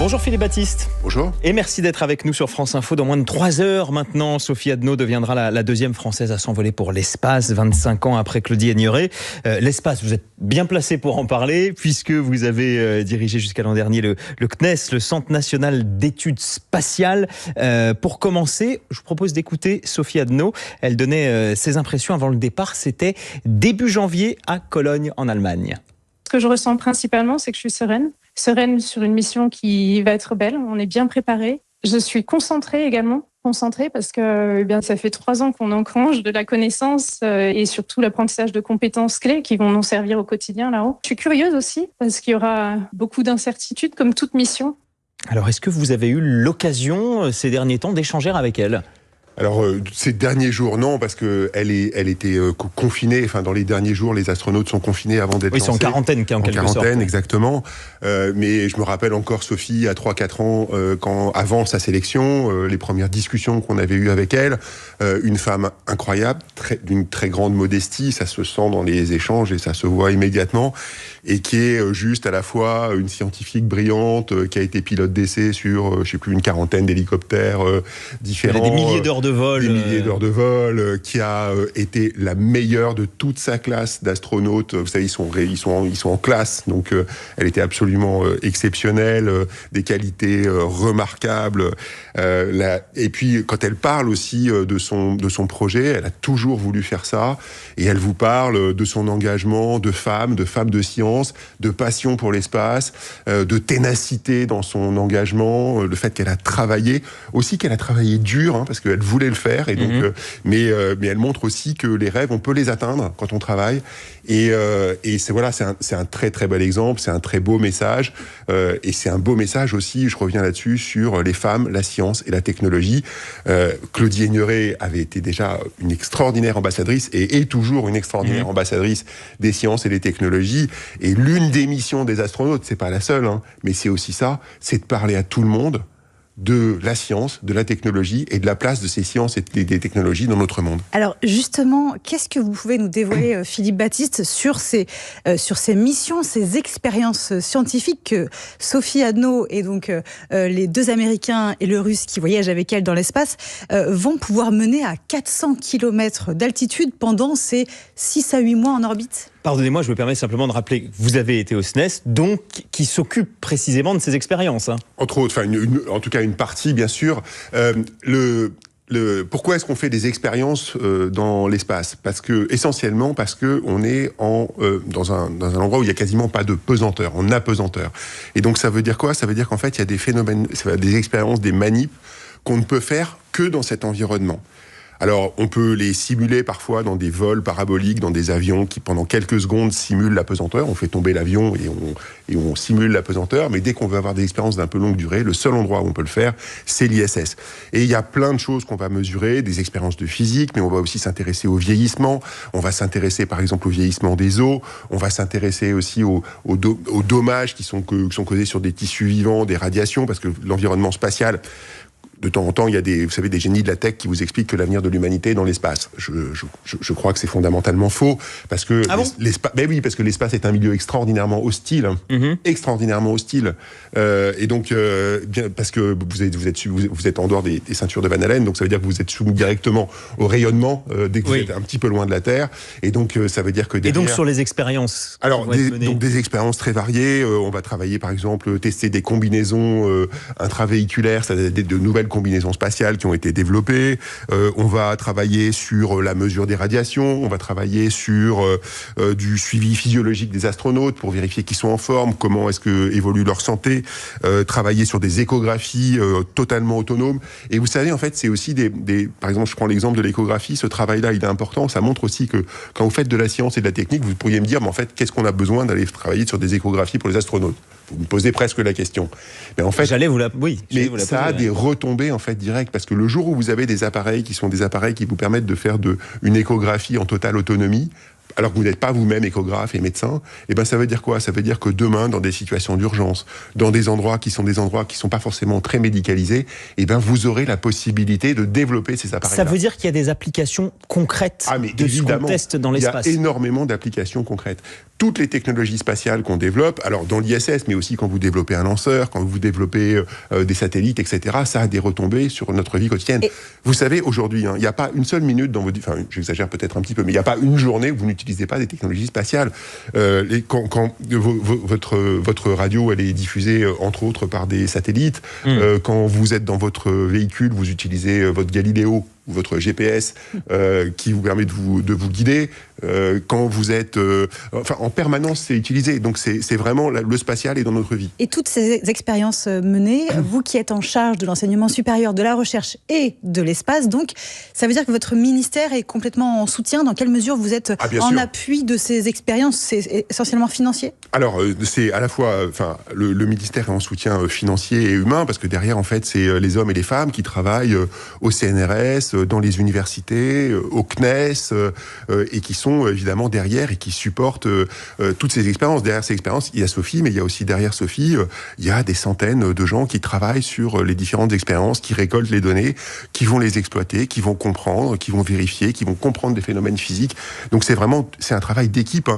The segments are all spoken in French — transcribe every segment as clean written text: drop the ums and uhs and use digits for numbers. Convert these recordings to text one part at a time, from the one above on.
Bonjour Philippe Baptiste. Bonjour. Et merci d'être avec nous sur France Info. Dans moins de 3 heures maintenant, Sophie Adno deviendra la deuxième Française à s'envoler pour l'espace, 25 ans après Claudie Aigneret. L'espace, vous êtes bien placé pour en parler, puisque vous avez dirigé jusqu'à l'an dernier le CNES, le Centre National d'Études Spatiales. Pour commencer, je vous propose d'écouter Sophie Adno. Elle donnait ses impressions avant le départ. C'était début janvier à Cologne, en Allemagne. Ce que je ressens principalement, c'est que je suis sereine sur une mission qui va être belle. On est bien préparé. Je suis concentrée également. Concentrée parce que ça fait 3 ans qu'on engrange de la connaissance et surtout l'apprentissage de compétences clés qui vont nous servir au quotidien là-haut. Je suis curieuse aussi parce qu'il y aura beaucoup d'incertitudes comme toute mission. Alors, est-ce que vous avez eu l'occasion ces derniers temps d'échanger avec elle ? Alors, ces derniers jours, non, parce que elle était confinée. Enfin, dans les derniers jours, les astronautes sont confinés avant d'être lancés. Oui, c'est en quarantaine, en quelque sorte. Exactement. Mais je me rappelle encore Sophie, à 3-4 ans, avant sa sélection, les premières discussions qu'on avait eues avec elle. Une femme incroyable, d'une très grande modestie, ça se sent dans les échanges et ça se voit immédiatement. Et qui est juste à la fois une scientifique brillante, qui a été pilote d'essai sur, je sais plus, une quarantaine d'hélicoptères différents. Des milliers d'heures de vol. Des milliers d'heures de vol, qui a été la meilleure de toute sa classe d'astronautes. Vous savez, ils sont en classe, donc elle était absolument exceptionnelle, des qualités remarquables. Et puis, quand elle parle aussi de son projet, elle a toujours voulu faire ça, et elle vous parle de son engagement de femme de science, de passion pour l'espace, de ténacité dans son engagement, le fait qu'elle a travaillé dur, parce qu'elle voulait le faire, et donc, mais elle montre aussi que les rêves, on peut les atteindre quand on travaille, et c'est un très très bel exemple, c'est un très beau message, et c'est un beau message aussi, je reviens là-dessus, sur les femmes, la science et la technologie. Claudie Aigneret avait été déjà une extraordinaire ambassadrice, et est toujours une extraordinaire ambassadrice des sciences et des technologies. Et l'une des missions des astronautes, c'est pas la seule, mais c'est aussi ça, c'est de parler à tout le monde de la science, de la technologie et de la place de ces sciences et des technologies dans notre monde. Alors justement, qu'est-ce que vous pouvez nous dévoiler, Philippe Baptiste, sur ces missions, ces expériences scientifiques que Sophie Adno et donc les 2 Américains et le Russe qui voyagent avec elle dans l'espace vont pouvoir mener à 400 km d'altitude pendant ces 6 à 8 mois en orbite ? Pardonnez-moi, je me permets simplement de rappeler que vous avez été au CNES, donc qui s'occupe précisément de ces expériences. Entre autres, en tout cas une partie, bien sûr. Pourquoi est-ce qu'on fait des expériences dans l'espace ? Essentiellement parce que on est dans un endroit où il y a quasiment pas de pesanteur, en apesanteur. Et donc ça veut dire quoi ? Ça veut dire qu'en fait il y a des phénomènes, des expériences, des manips qu'on ne peut faire que dans cet environnement. Alors, on peut les simuler parfois dans des vols paraboliques, dans des avions qui, pendant quelques secondes, simulent la pesanteur. On fait tomber l'avion et on simule la pesanteur. Mais dès qu'on veut avoir des expériences d'un peu longue durée, le seul endroit où on peut le faire, c'est l'ISS. Et il y a plein de choses qu'on va mesurer, des expériences de physique, mais on va aussi s'intéresser au vieillissement. On va s'intéresser, par exemple, au vieillissement des os. On va s'intéresser aussi aux dommages qui sont causés sur des tissus vivants, des radiations, parce que l'environnement spatial, de temps en temps, il y a des génies de la tech qui vous expliquent que l'avenir de l'humanité est dans l'espace. Je crois que c'est fondamentalement faux, parce que parce que l'espace est un milieu extraordinairement hostile, extraordinairement hostile. Et donc, parce que vous êtes en dehors des ceintures de Van Allen, donc ça veut dire que vous êtes soumis directement au rayonnement dès que vous êtes un petit peu loin de la Terre. Et donc, ça veut dire que derrière... Et donc sur les expériences. Alors, des expériences très variées. On va travailler, par exemple, tester des combinaisons intravéhiculaires, c'est-à-dire de nouvelles combinaisons spatiales qui ont été développées. On va travailler sur la mesure des radiations. On va travailler sur du suivi physiologique des astronautes pour vérifier qu'ils sont en forme, comment est-ce que évolue leur santé. Travailler sur des échographies totalement autonomes. Et vous savez, en fait, c'est aussi par exemple, je prends l'exemple de l'échographie. Ce travail-là, il est important. Ça montre aussi que quand vous faites de la science et de la technique, vous pourriez me dire, mais en fait, qu'est-ce qu'on a besoin d'aller travailler sur des échographies pour les astronautes ? Vous me posez presque la question. Mais en fait, ça a des retombées en fait directes, parce que le jour où vous avez des appareils qui sont des appareils qui vous permettent de faire une échographie en totale autonomie, alors que vous n'êtes pas vous-même échographe et médecin, eh ben ça veut dire quoi ? Ça veut dire que demain, dans des situations d'urgence, dans des endroits qui sont pas forcément très médicalisés, eh ben vous aurez la possibilité de développer ces appareils-là. Ça veut dire qu'il y a des applications concrètes de ce qu'on teste dans l'espace. Il y a énormément d'applications concrètes. Toutes les technologies spatiales qu'on développe, alors dans l'ISS, mais aussi quand vous développez un lanceur, quand vous développez des satellites, etc., ça a des retombées sur notre vie quotidienne. Vous savez, aujourd'hui, il n'y a pas une seule minute dans votre... Enfin, j'exagère peut-être un petit peu, mais il n'y a pas une journée où vous n'utilisez pas des technologies spatiales. Quand votre radio, elle est diffusée, entre autres, par des satellites, quand vous êtes dans votre véhicule, vous utilisez votre Galileo, votre GPS qui vous permet de vous guider. Quand vous êtes... en permanence, c'est utilisé. Donc, c'est vraiment... Le spatial est dans notre vie. Et toutes ces expériences menées, vous qui êtes en charge de l'enseignement supérieur, de la recherche et de l'espace, donc, ça veut dire que votre ministère est complètement en soutien. Dans quelle mesure vous êtes en appui de ces expériences ? C'est essentiellement financier ? Alors, c'est à la fois... le ministère est en soutien financier et humain, parce que derrière, en fait, c'est les hommes et les femmes qui travaillent au CNRS, dans les universités, au CNES, et qui sont évidemment derrière et qui supportent toutes ces expériences. Derrière ces expériences, il y a Sophie, mais il y a aussi derrière Sophie, il y a des centaines de gens qui travaillent sur les différentes expériences, qui récoltent les données, qui vont les exploiter, qui vont comprendre, qui vont vérifier, qui vont comprendre des phénomènes physiques. Donc c'est un travail d'équipe.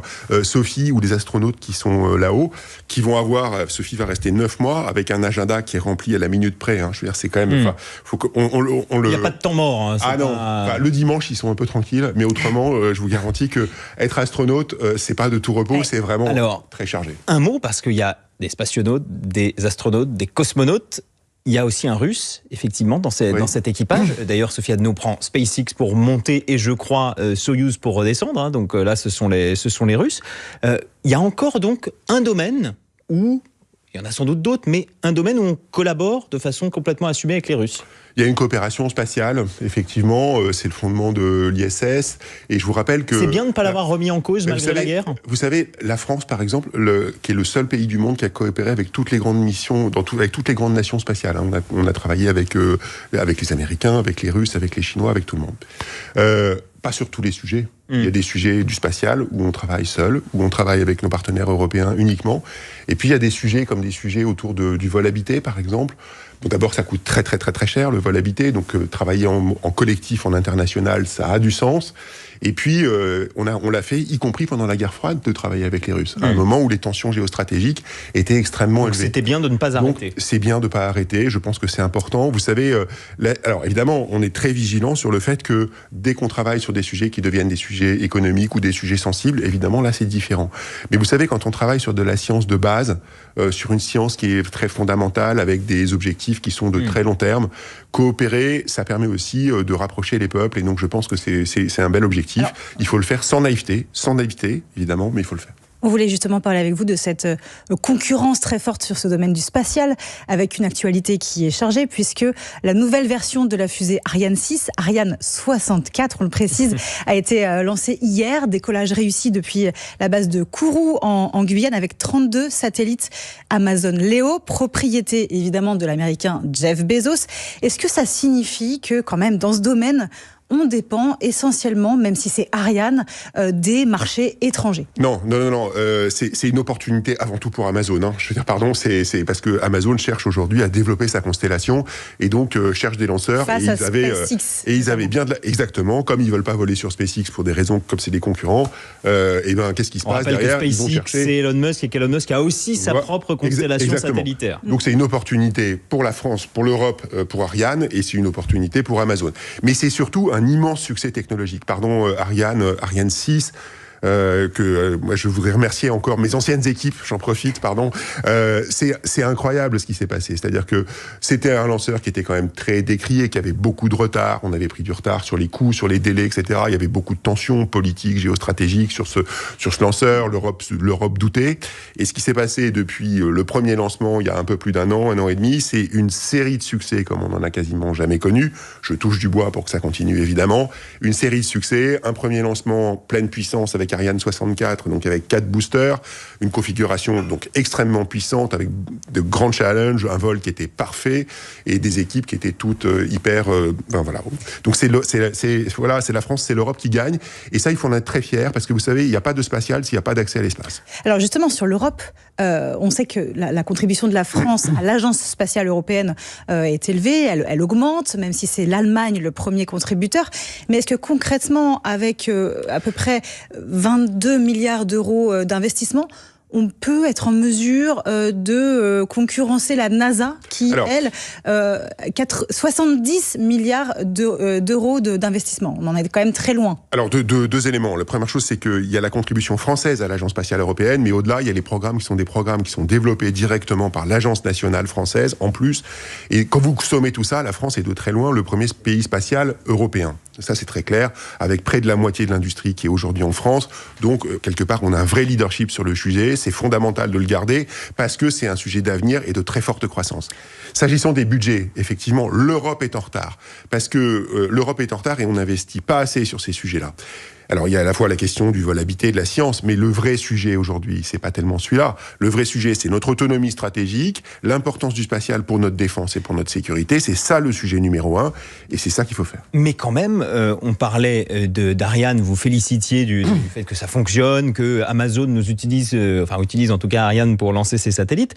Sophie ou les astronautes qui sont là-haut, qui vont avoir... Sophie va rester 9 mois avec un agenda qui est rempli à la minute près. Je veux dire, c'est quand même... Faut il n'y a pas de temps mort. Non, le dimanche, ils sont un peu tranquilles, mais autrement, je vous garantis que être astronaute, c'est pas de tout repos, c'est vraiment très chargé. Un mot, parce qu'il y a des spationautes, des astronautes, des cosmonautes. Il y a aussi un Russe, effectivement, dans cet équipage. D'ailleurs, Sophie Adno prend SpaceX pour monter et, je crois, Soyouz pour redescendre. Donc là, ce sont les Russes. Il y a encore donc un domaine où... Il y en a sans doute d'autres, mais un domaine où on collabore de façon complètement assumée avec les Russes. Il y a une coopération spatiale, effectivement, c'est le fondement de l'ISS, et je vous rappelle que... C'est bien de ne pas l'avoir remis en cause malgré la guerre. Vous savez, la France, par exemple, qui est le seul pays du monde qui a coopéré avec toutes les grandes missions, avec toutes les grandes nations spatiales. On a travaillé avec les Américains, avec les Russes, avec les Chinois, avec tout le monde. Pas sur tous les sujets. Il y a des sujets du spatial où on travaille seul, où on travaille avec nos partenaires européens uniquement. Et puis il y a des sujets comme des sujets autour du vol habité, par exemple. Bon, d'abord, ça coûte très très très très cher le vol habité, donc travailler en collectif, en international, ça a du sens. Et puis, on l'a fait, y compris pendant la guerre froide, de travailler avec les Russes. À un moment où les tensions géostratégiques étaient extrêmement élevées. C'était bien de ne pas arrêter. Donc, c'est bien de ne pas arrêter, je pense que c'est important. Vous savez, alors évidemment, on est très vigilant sur le fait que dès qu'on travaille sur des sujets qui deviennent des sujets économiques ou des sujets sensibles, évidemment, là, c'est différent. Mais vous savez, quand on travaille sur de la science de base, sur une science qui est très fondamentale, avec des objectifs qui sont de très long terme, coopérer, ça permet aussi de rapprocher les peuples. Et donc, je pense que c'est un bel objectif. Alors, il faut le faire sans naïveté, évidemment, mais il faut le faire. On voulait justement parler avec vous de cette concurrence très forte sur ce domaine du spatial, avec une actualité qui est chargée, puisque la nouvelle version de la fusée Ariane 6, Ariane 64, on le précise, a été lancée hier. Décollage réussi depuis la base de Kourou, en Guyane, avec 32 satellites Amazon Leo, propriété évidemment de l'américain Jeff Bezos. Est-ce que ça signifie que, quand même, dans ce domaine, on dépend essentiellement, même si c'est Ariane, des marchés étrangers? Non. C'est une opportunité avant tout pour Amazon. Je veux dire, pardon, c'est parce que Amazon cherche aujourd'hui à développer sa constellation et donc cherche des lanceurs. Face à SpaceX. Et ils avaient bien exactement, comme ils veulent pas voler sur SpaceX pour des raisons comme c'est des concurrents. Et ben, qu'est-ce qui se passe derrière? Que SpaceX, c'est Elon Musk, et qu'Elon Musk a aussi sa propre constellation satellitaire. Donc c'est une opportunité pour la France, pour l'Europe, pour Ariane, et c'est une opportunité pour Amazon. Mais c'est surtout un immense succès technologique. Ariane 6, moi je voudrais remercier encore mes anciennes équipes, j'en profite, c'est incroyable ce qui s'est passé, c'est-à-dire que c'était un lanceur qui était quand même très décrié, qui avait beaucoup de retard, on avait pris du retard sur les coûts, sur les délais, etc. Il y avait beaucoup de tensions politiques, géostratégiques sur ce lanceur, l'Europe doutait, et ce qui s'est passé depuis le premier lancement, il y a un peu plus d'un an et demi, c'est une série de succès comme on en a quasiment jamais connu. Je touche du bois pour que ça continue évidemment, une série de succès, un premier lancement pleine puissance avec avec Ariane 64, donc avec 4 boosters, une configuration donc extrêmement puissante, avec de grands challenges, un vol qui était parfait, et des équipes qui étaient toutes hyper... voilà. Donc c'est la France, c'est l'Europe qui gagne, et ça, il faut en être très fier, parce que vous savez, il n'y a pas de spatial s'il n'y a pas d'accès à l'espace. Alors justement, sur l'Europe, on sait que la contribution de la France à l'Agence spatiale européenne est élevée, elle augmente, même si c'est l'Allemagne le premier contributeur. Mais est-ce que concrètement, avec à peu près 22 milliards d'euros d'investissement, on peut être en mesure de concurrencer la NASA qui, 70 milliards d'euros d'investissement. On en est quand même très loin. Alors, deux éléments. La première chose, c'est qu'il y a la contribution française à l'Agence spatiale européenne, mais au-delà, il y a les programmes qui sont des programmes qui sont développés directement par l'Agence nationale française, en plus. Et quand vous sommez tout ça, la France est de très loin le premier pays spatial européen. Ça, c'est très clair, avec près de la moitié de l'industrie qui est aujourd'hui en France. Donc, quelque part, on a un vrai leadership sur le sujet. C'est fondamental de le garder parce que c'est un sujet d'avenir et de très forte croissance. S'agissant des budgets, effectivement, l'Europe est en retard. Parce que l'Europe est en retard et on n'investit pas assez sur ces sujets-là. Alors, il y a à la fois la question du vol habité, de la science, mais le vrai sujet aujourd'hui, c'est pas tellement celui-là. Le vrai sujet, c'est notre autonomie stratégique, l'importance du spatial pour notre défense et pour notre sécurité. C'est ça le sujet numéro 1, et c'est ça qu'il faut faire. Mais quand même, on parlait d'Ariane, vous félicitiez du fait que ça fonctionne, que Amazon utilise en tout cas Ariane pour lancer ses satellites.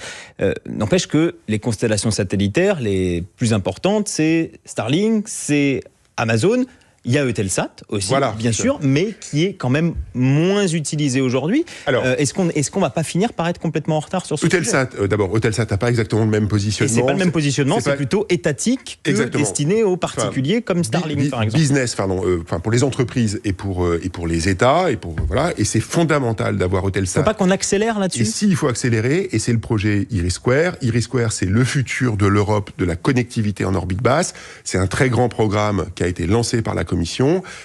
N'empêche que les constellations satellitaires les plus importantes, c'est Starlink, c'est Amazon. Il y a Eutelsat aussi, voilà, bien sûr, mais qui est quand même moins utilisé aujourd'hui. Alors, est-ce qu'on va pas finir par être complètement en retard sur ce Eutelsat, sujet d'abord, Eutelsat n'a pas exactement le même positionnement. Et c'est pas le même positionnement, c'est plutôt étatique que destiné aux particuliers comme Starlink, par exemple. Business, pour les entreprises et pour les États, et c'est fondamental d'avoir Eutelsat. Il ne faut pas qu'on accélère là-dessus. Et si, il faut accélérer, et c'est le projet Iris Square. Iris Square, c'est le futur de l'Europe, de la connectivité en orbite basse. C'est un très grand programme qui a été lancé par la Commission.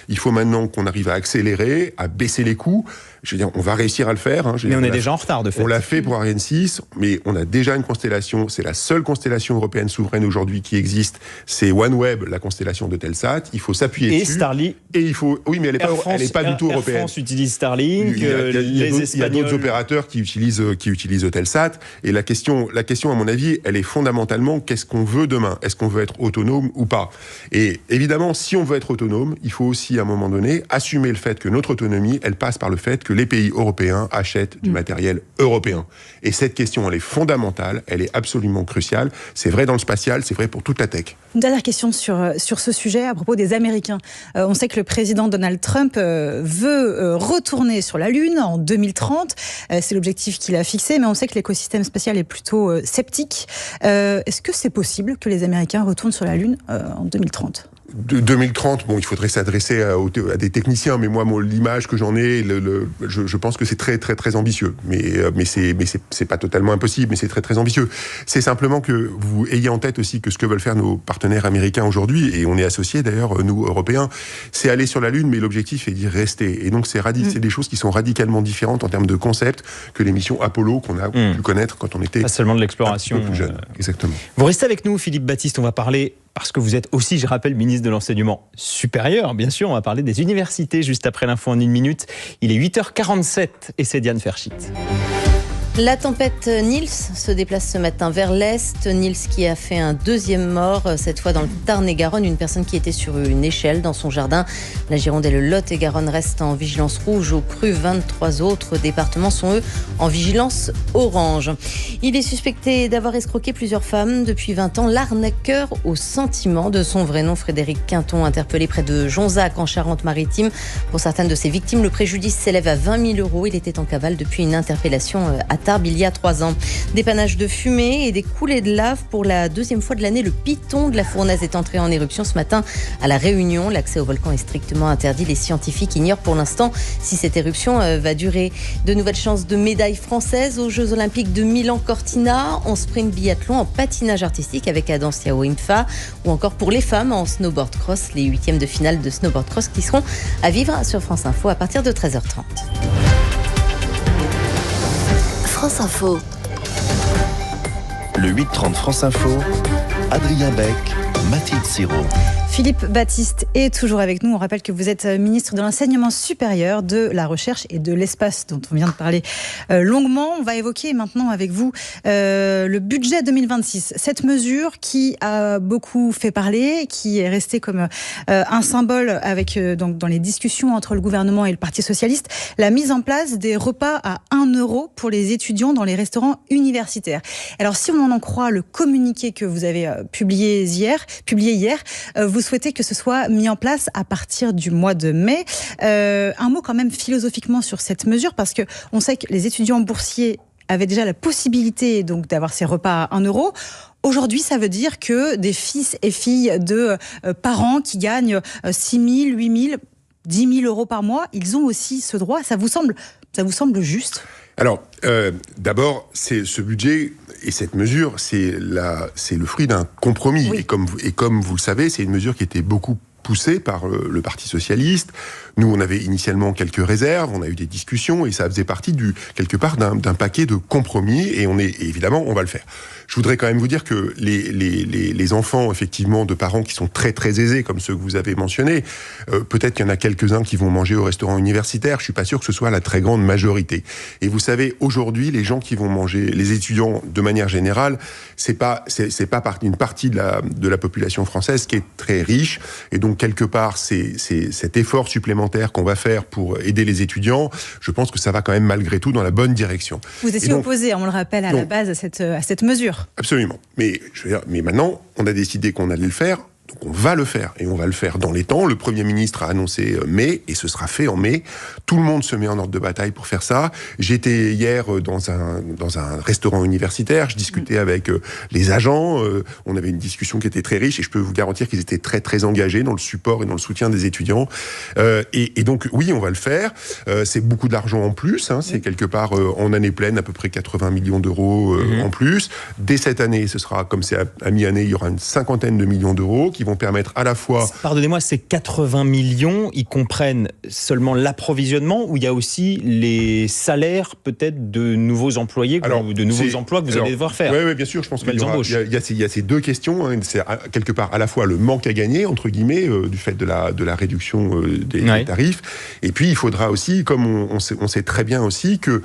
Il faut maintenant qu'on arrive à accélérer, à baisser les coûts. Je veux dire, on va réussir à le faire. Mais on est déjà en retard, de fait. On l'a fait pour Ariane 6, mais on a déjà une constellation. C'est la seule constellation européenne souveraine aujourd'hui qui existe. C'est OneWeb, la constellation d'Eutelsat. Il faut s'appuyer dessus. Et Starlink. Et il faut. Oui, mais elle n'est pas du tout européenne. Air France utilise Starlink. Il y a d'autres opérateurs qui utilisent Eutelsat. Et la question, à mon avis, elle est fondamentalement qu'est-ce qu'on veut demain ? Est-ce qu'on veut être autonome ou pas ? Et évidemment, si on veut être autonome, il faut aussi, à un moment donné, assumer le fait que notre autonomie, elle passe par le fait que les pays européens achètent du matériel européen. Et cette question, elle est fondamentale, elle est absolument cruciale. C'est vrai dans le spatial, c'est vrai pour toute la tech. Une dernière question sur ce sujet à propos des Américains. On sait que le président Donald Trump veut retourner sur la Lune en 2030. C'est l'objectif qu'il a fixé, mais on sait que l'écosystème spatial est plutôt sceptique. Est-ce que c'est possible que les Américains retournent sur la Lune en 2030 ? 2030, il faudrait s'adresser à des techniciens, mais moi, l'image que j'en ai, je pense que c'est très, très, très ambitieux. Mais c'est pas totalement impossible, mais c'est très, très ambitieux. C'est simplement que vous ayez en tête aussi que ce que veulent faire nos partenaires américains aujourd'hui, et on est associés d'ailleurs, nous, Européens, c'est aller sur la Lune, mais l'objectif est d'y rester. Et donc, c'est des choses qui sont radicalement différentes en termes de concept que les missions Apollo qu'on a pu connaître quand on était pas seulement de l'exploration, un peu plus jeune. Exactement. Vous restez avec nous, Philippe Baptiste, on va parler... Parce que vous êtes aussi, je rappelle, ministre de l'Enseignement supérieur. Bien sûr, on va parler des universités juste après l'info en 1 minute. Il est 8h47 et c'est Diane Ferchit. La tempête Nils se déplace ce matin vers l'est. Nils qui a fait un 2e mort, cette fois dans le Tarn-et-Garonne. Une personne qui était sur une échelle dans son jardin. La Gironde et le Lot-et-Garonne restent en vigilance rouge au cru. 23 autres départements sont, eux, en vigilance orange. Il est suspecté d'avoir escroqué plusieurs femmes depuis 20 ans. L'arnaqueur au sentiment, de son vrai nom, Frédéric Quinton, interpellé près de Jonzac en Charente-Maritime. Pour certaines de ses victimes, le préjudice s'élève à 20 000 €. Il était en cavale depuis une interpellation à Tarbes il y a 3 ans. Des panaches de fumée et des coulées de lave pour la 2e fois de l'année. Le piton de la fournaise est entré en éruption ce matin à La Réunion. L'accès au volcan est strictement interdit. Les scientifiques ignorent pour l'instant si cette éruption va durer. De nouvelles chances de médailles françaises aux Jeux Olympiques de Milan-Cortina, en sprint biathlon, en patinage artistique avec Adam Siao Imfa, ou encore pour les femmes en snowboard cross, les 8e de finale de snowboard cross qui seront à vivre sur France Info à partir de 13h30. France Info. Le 8h30 France Info, Adrien Beck, Mathilde Siro. Philippe Baptiste est toujours avec nous. On rappelle que vous êtes ministre de l'Enseignement supérieur, de la Recherche et de l'Espace, dont on vient de parler longuement. On va évoquer maintenant avec vous le budget 2026. Cette mesure qui a beaucoup fait parler, qui est restée comme un symbole avec, donc, dans les discussions entre le gouvernement et le Parti socialiste, la mise en place des repas à 1 euro pour les étudiants dans les restaurants universitaires. Alors, si on en croit le communiqué que vous avez publié hier, vous souhaitez que ce soit mis en place à partir du mois de mai. Un mot quand même philosophiquement sur cette mesure, parce que on sait que les étudiants boursiers avaient déjà la possibilité donc d'avoir ces repas à 1 euro. Aujourd'hui, ça veut dire que des fils et filles de parents qui gagnent 6 000, 8 000, 10 000 euros par mois, ils ont aussi ce droit. Ça vous semble juste ? Alors, d'abord, c'est ce budget et cette mesure, c'est le fruit d'un compromis. Oui. Et comme vous le savez, c'est une mesure qui était beaucoup poussée par le Parti socialiste. Nous, on avait initialement quelques réserves, on a eu des discussions, et ça faisait partie quelque part d'un paquet de compromis, et évidemment, on va le faire. Je voudrais quand même vous dire que les enfants, effectivement, de parents qui sont très très aisés, comme ceux que vous avez mentionnés, peut-être qu'il y en a quelques-uns qui vont manger au restaurant universitaire. Je suis pas sûr que ce soit la très grande majorité. Et vous savez, aujourd'hui, les gens qui vont manger, les étudiants, de manière générale, c'est pas une partie de la population française qui est très riche. Et donc, quelque part, c'est cet effort supplémentaire qu'on va faire pour aider les étudiants. Je pense que ça va quand même, malgré tout, dans la bonne direction. Vous étiez opposé, on le rappelle, à la base, à cette mesure. Absolument. Mais maintenant, on a décidé qu'on allait le faire. Donc on va le faire, et on va le faire dans les temps. Le Premier ministre a annoncé mai, et ce sera fait en mai. Tout le monde se met en ordre de bataille pour faire ça. J'étais hier dans un restaurant universitaire, je discutais avec les agents, on avait une discussion qui était très riche, et je peux vous garantir qu'ils étaient très très engagés dans le support et dans le soutien des étudiants. Et donc oui, on va le faire. C'est beaucoup d'argent en plus, hein, c'est quelque part en année pleine, à peu près 80 millions d'euros en plus. Dès cette année, ce sera, comme c'est à mi-année, il y aura une 50aine de millions d'euros qui vont permettre à la fois... Pardonnez-moi, ces 80 millions, ils comprennent seulement l'approvisionnement, ou il y a aussi les salaires peut-être de nouveaux employés, de nouveaux emplois que vous allez devoir faire? Oui, bien sûr, je pense qu'il y a ces deux questions. Hein. C'est quelque part à la fois le manque à gagner, entre guillemets, du fait de la réduction des tarifs. Et puis, il faudra aussi, comme on sait très bien aussi, que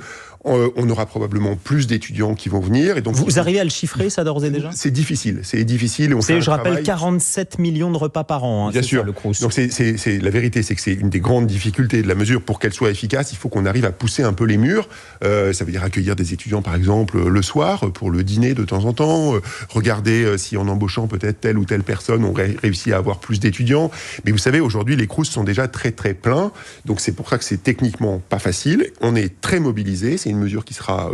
on aura probablement plus d'étudiants qui vont venir. Et donc, vous arrivez à le chiffrer, ça, d'ores et déjà ? C'est difficile. Je rappelle 47 millions de repas par an. Hein, bien sûr. Ça, le Crous. Donc la vérité, c'est que c'est une des grandes difficultés de la mesure. Pour qu'elle soit efficace, il faut qu'on arrive à pousser un peu les murs. Ça veut dire accueillir des étudiants, par exemple, le soir, pour le dîner de temps en temps. Regarder si en embauchant peut-être telle ou telle personne, on réussit à avoir plus d'étudiants. Mais vous savez, aujourd'hui, les Crous sont déjà très très pleins. Donc c'est pour ça que c'est techniquement pas facile. On est très mobilisés. C'est une mesure qui sera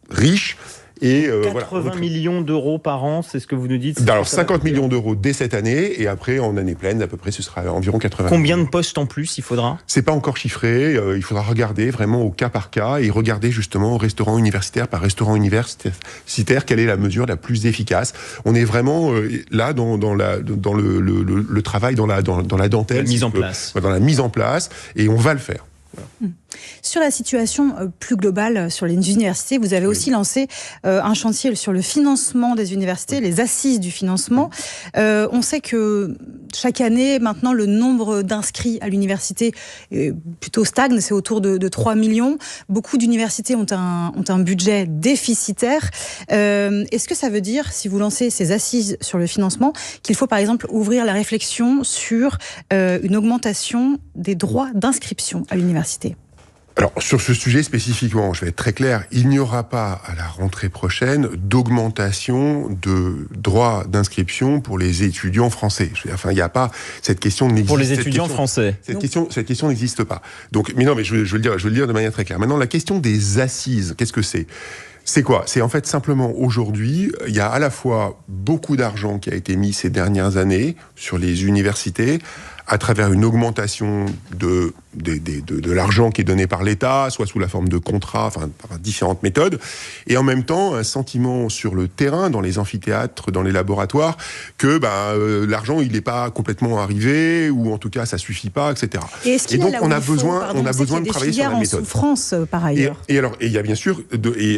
riche. Et 80 millions d'euros par an, c'est ce que vous nous dites? Alors 50 millions d'euros dès cette année, et après en année pleine, à peu près, ce sera environ 80 Combien millions. De postes en plus il faudra? C'est pas encore chiffré, il faudra regarder vraiment au cas par cas, et regarder justement restaurant universitaire par restaurant universitaire, quelle est la mesure la plus efficace. On est vraiment là dans le travail, dans la dentelle. La mise en place. Dans la mise en place, et on va le faire. Voilà. Sur la situation plus globale sur les universités, vous avez aussi lancé un chantier sur le financement des universités, les assises du financement. On sait que chaque année, maintenant, le nombre d'inscrits à l'université plutôt stagne, c'est autour de 3 millions. Beaucoup d'universités ont un budget déficitaire. Est-ce que ça veut dire, si vous lancez ces assises sur le financement, qu'il faut par exemple ouvrir la réflexion sur une augmentation des droits d'inscription à l'université ? Alors, sur ce sujet spécifiquement, je vais être très clair, il n'y aura pas à la rentrée prochaine d'augmentation de droits d'inscription pour les étudiants français. Il n'y a pas cette question n'existe. Pour les étudiants français. Cette question n'existe pas. Donc, mais je veux le dire de manière très claire. Maintenant, la question des assises, qu'est-ce que c'est ? C'est quoi ? C'est en fait simplement aujourd'hui, il y a à la fois beaucoup d'argent qui a été mis ces dernières années sur les universités à travers une augmentation de de l'argent qui est donné par l'État, soit sous la forme de contrats, enfin par différentes méthodes, et en même temps un sentiment sur le terrain, dans les amphithéâtres, dans les laboratoires, que l'argent il n'est pas complètement arrivé, ou en tout cas ça suffit pas, etc. Et donc on a besoin de travailler sur la méthode. En souffrance par ailleurs. Et il y a bien sûr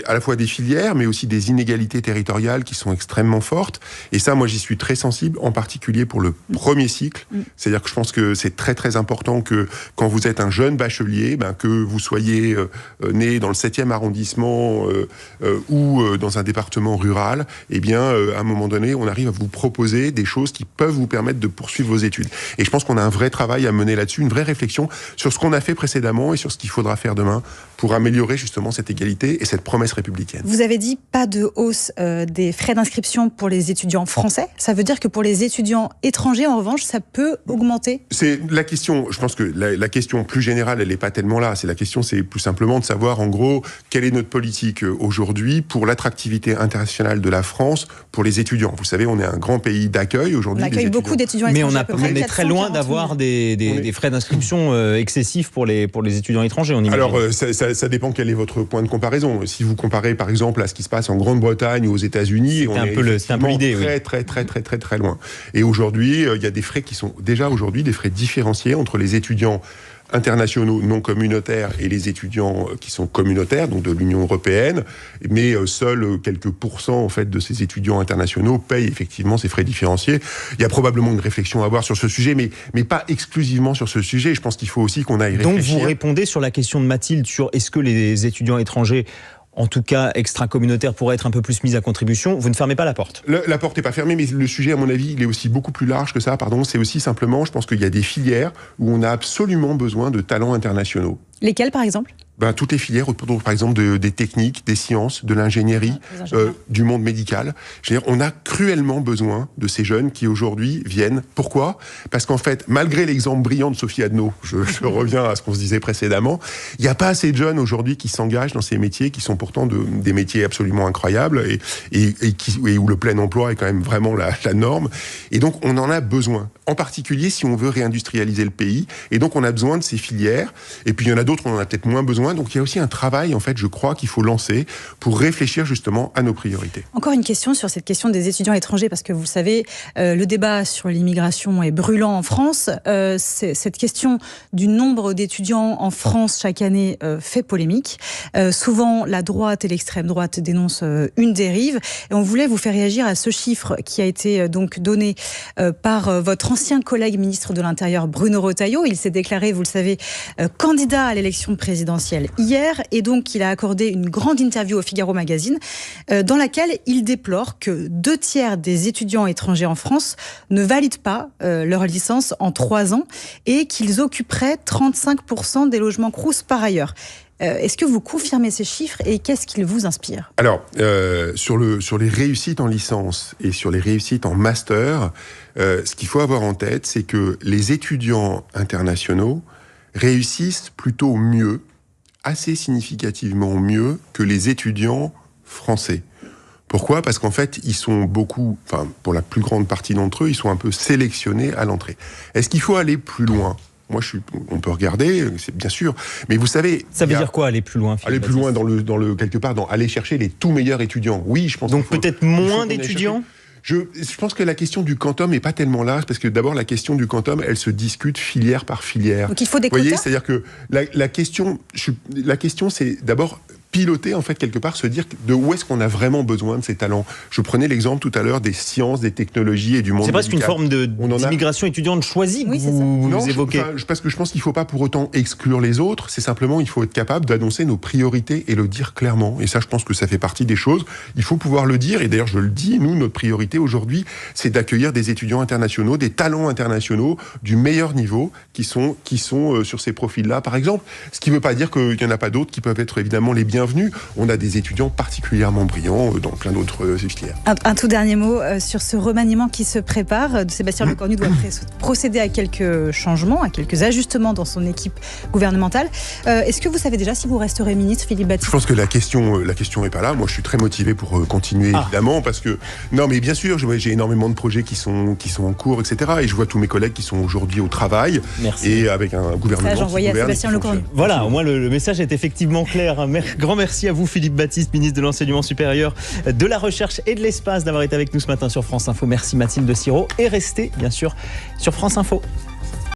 à la fois des filières, mais aussi des inégalités territoriales qui sont extrêmement fortes. Et ça, moi, j'y suis très sensible, en particulier pour le premier cycle. C'est-à-dire que je pense que c'est très très important que quand vous êtes un jeune bachelier, que vous soyez né dans le 7e arrondissement ou dans un département rural, à un moment donné, on arrive à vous proposer des choses qui peuvent vous permettre de poursuivre vos études. Et je pense qu'on a un vrai travail à mener là-dessus, une vraie réflexion sur ce qu'on a fait précédemment et sur ce qu'il faudra faire demain pour améliorer justement cette égalité et cette promesse républicaine. Vous avez dit pas de hausse des frais d'inscription pour les étudiants français. Ça veut dire que pour les étudiants étrangers, en revanche, ça peut augmenter? C'est la question, je pense que la question plus générale, elle n'est pas tellement là. La question, c'est plus simplement de savoir, en gros, quelle est notre politique aujourd'hui pour l'attractivité internationale de la France pour les étudiants. Vous savez, on est un grand pays d'accueil aujourd'hui. On accueille beaucoup d'étudiants étrangers. Mais on est très loin d'avoir des frais d'inscription excessifs pour les étudiants étrangers, on imagine. Alors, ça dépend quel est votre point de comparaison. Si vous comparez, par exemple, à ce qui se passe en Grande-Bretagne ou aux États-Unis, on est un peu l'idée, très loin. Et aujourd'hui, il y a des frais qui sont déjà aujourd'hui des frais différenciés entre les étudiants internationaux non communautaires et les étudiants qui sont communautaires, donc de l'Union européenne, mais seuls quelques pourcents en fait de ces étudiants internationaux payent effectivement ces frais différenciés. Il y a probablement une réflexion à avoir sur ce sujet, mais pas exclusivement sur ce sujet. Je pense qu'il faut aussi qu'on aille réfléchir. Donc vous répondez sur la question de Mathilde sur est-ce que les étudiants étrangers, en tout cas extra-communautaires, pourraient être un peu plus mis à contribution. Vous ne fermez pas la porte. La porte n'est pas fermée, mais le sujet, à mon avis, il est aussi beaucoup plus large que ça. C'est aussi simplement, je pense qu'il y a des filières où on a absolument besoin de talents internationaux. Lesquels, par exemple ? Toutes les filières autour, par exemple, des techniques, des sciences, de l'ingénierie, du monde médical. Je veux dire, on a cruellement besoin de ces jeunes qui aujourd'hui viennent. Pourquoi ? Parce qu'en fait, malgré l'exemple brillant de Sophie Adno, je reviens à ce qu'on se disait précédemment, il n'y a pas assez de jeunes aujourd'hui qui s'engagent dans ces métiers qui sont pourtant des métiers absolument incroyables et où le plein emploi est quand même vraiment la norme. Et donc, on en a besoin. En particulier, si on veut réindustrialiser le pays. Et donc, on a besoin de ces filières. Et puis, il y en a d'autres, on en a peut-être moins besoin. Donc il y a aussi un travail, en fait, je crois, qu'il faut lancer pour réfléchir justement à nos priorités. Encore une question sur cette question des étudiants étrangers, parce que vous le savez, le débat sur l'immigration est brûlant en France. Cette question du nombre d'étudiants en France chaque année fait polémique. Souvent, la droite et l'extrême droite dénoncent une dérive. Et on voulait vous faire réagir à ce chiffre qui a été donc donné par votre ancien collègue ministre de l'Intérieur, Bruno Retailleau. Il s'est déclaré, vous le savez, candidat à l'élection présidentielle hier, et donc il a accordé une grande interview au Figaro Magazine dans laquelle il déplore que 2/3 des étudiants étrangers en France ne valident pas leur licence en 3 ans et qu'ils occuperaient 35% des logements Crous par ailleurs. Est-ce que vous confirmez ces chiffres et qu'est-ce qu'ils vous inspirent ? Alors, sur les réussites en licence et sur les réussites en master, ce qu'il faut avoir en tête, c'est que les étudiants internationaux réussissent plutôt mieux, assez significativement mieux que les étudiants français. Pourquoi ? Parce qu'en fait, ils sont pour la plus grande partie d'entre eux, ils sont un peu sélectionnés à l'entrée. Est-ce qu'il faut aller plus loin ? Moi, on peut regarder, c'est bien sûr, mais vous savez... Ça veut dire quoi, aller plus loin ? Aller plus loin quelque part, aller chercher les tout meilleurs étudiants. Oui, je pense. Donc peut-être moins d'étudiants ? Je pense que la question du quantum n'est pas tellement large, parce que d'abord, la question du quantum, elle se discute filière par filière. Donc il faut des quotas ? Vous voyez, c'est-à-dire que la question, c'est d'abord piloter, en fait, quelque part, se dire de où est-ce qu'on a vraiment besoin de ces talents. Je prenais l'exemple tout à l'heure des sciences, des technologies et du monde médical. C'est presque une forme d'immigration étudiante choisie que vous évoquez. Parce que je pense qu'il ne faut pas pour autant exclure les autres, c'est simplement, il faut être capable d'annoncer nos priorités et le dire clairement. Et ça, je pense que ça fait partie des choses. Il faut pouvoir le dire, et d'ailleurs, je le dis, nous, notre priorité aujourd'hui, c'est d'accueillir des étudiants internationaux, des talents internationaux du meilleur niveau qui sont sur ces profils-là, par exemple. Ce qui ne veut pas dire qu'il n'y en a pas d'autres qui peuvent être évidemment les bienvenus bienvenue. On a des étudiants particulièrement brillants dans plein d'autres filières. Un tout dernier mot sur ce remaniement qui se prépare. Sébastien Lecornu doit procéder à quelques changements, à quelques ajustements dans son équipe gouvernementale. Est-ce que vous savez déjà si vous resterez ministre, Philippe Baptiste ? Je pense que la question est pas là. Moi, je suis très motivé pour continuer, évidemment, parce que non, mais bien sûr, j'ai énormément de projets qui sont en cours, etc. Et je vois tous mes collègues qui sont aujourd'hui au travail. Merci. Et avec un gouvernement qui envoyé à Sébastien Lecornu. Voilà, au moins le message est effectivement clair. Un grand merci à vous, Philippe Baptiste, ministre de l'Enseignement supérieur, de la Recherche et de l'Espace, d'avoir été avec nous ce matin sur France Info. Merci Mathilde Sirot. Et restez, bien sûr, sur France Info.